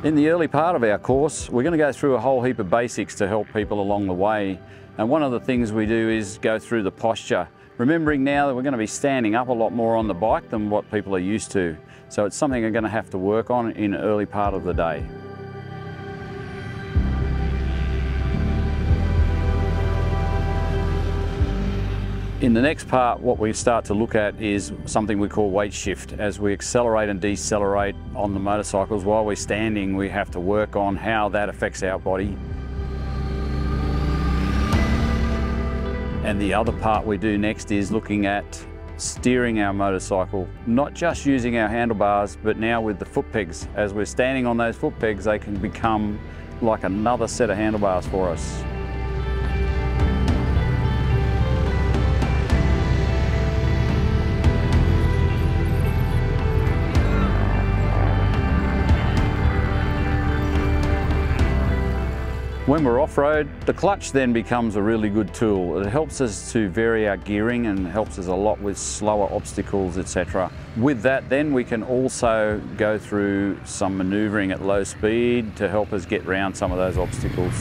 In the early part of our course, we're going to go through a whole heap of basics to help people along the way. And one of the things we do is go through the posture, remembering now that we're going to be standing up a lot more on the bike than what people are used to. So it's something we're going to have to work on in the early part of the day. In the next part, what we start to look at is something we call weight shift. As we accelerate and decelerate on the motorcycles while we're standing, we have to work on how that affects our body. And the other part we do next is looking at steering our motorcycle, not just using our handlebars, but now with the foot pegs. As we're standing on those foot pegs, they can become like another set of handlebars for us. When we're off-road, the clutch then becomes a really good tool. It helps us to vary our gearing and helps us a lot with slower obstacles, etc. With that, then we can also go through some maneuvering at low speed to help us get around some of those obstacles.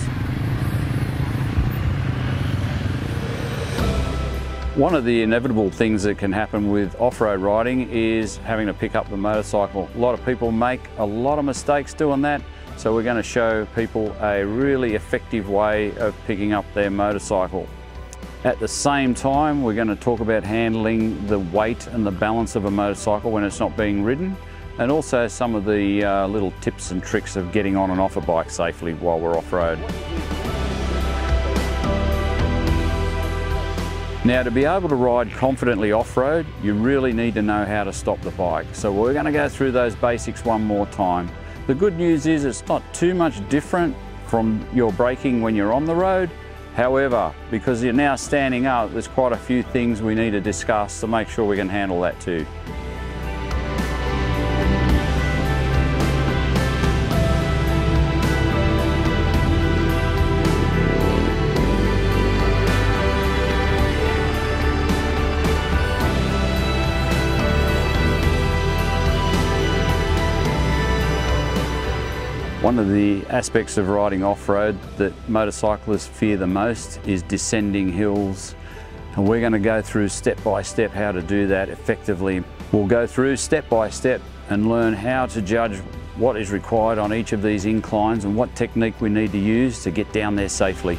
One of the inevitable things that can happen with off-road riding is having to pick up the motorcycle. A lot of people make a lot of mistakes doing that. So we're going to show people a really effective way of picking up their motorcycle. At the same time, we're going to talk about handling the weight and the balance of a motorcycle when it's not being ridden, and also some of the little tips and tricks of getting on and off a bike safely while we're off-road. Now, to be able to ride confidently off-road, you really need to know how to stop the bike. So we're going to go through those basics one more time. The good news is it's not too much different from your braking when you're on the road. However, because you're now standing up, there's quite a few things we need to discuss to make sure we can handle that too. One of the aspects of riding off-road that motorcyclists fear the most is descending hills. And we're going to go through step by step how to do that effectively. We'll go through step by step and learn how to judge what is required on each of these inclines and what technique we need to use to get down there safely.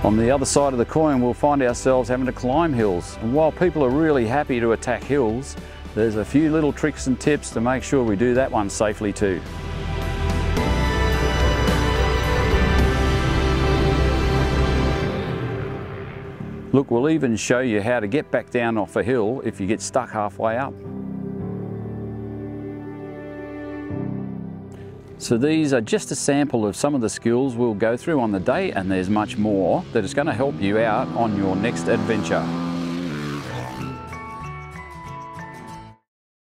On the other side of the coin, we'll find ourselves having to climb hills. And while people are really happy to attack hills, there's a few little tricks and tips to make sure we do that one safely too. Look, we'll even show you how to get back down off a hill if you get stuck halfway up. So these are just a sample of some of the skills we'll go through on the day, and there's much more that is going to help you out on your next adventure.